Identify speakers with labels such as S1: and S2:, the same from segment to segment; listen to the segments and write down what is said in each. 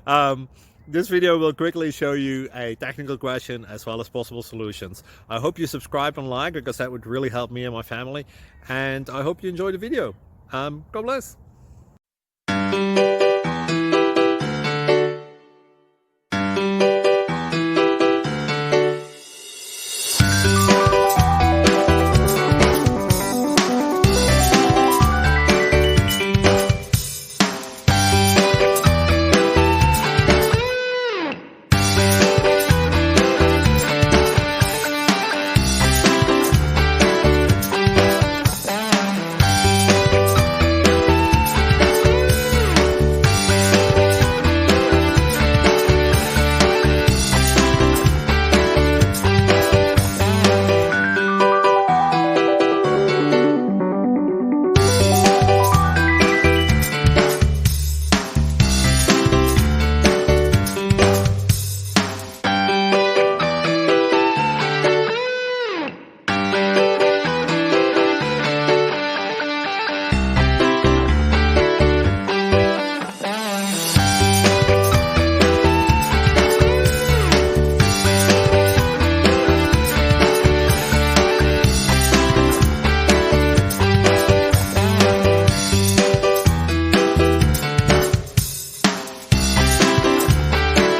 S1: um, this video will quickly show you a technical question as well as possible solutions. I hope you subscribe and like because that would really help me and my family. And I hope you enjoy the video. God bless.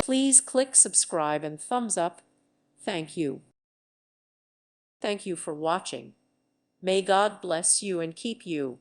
S2: Please click subscribe and thumbs up. Thank you. Thank you for watching. May God bless you and keep you.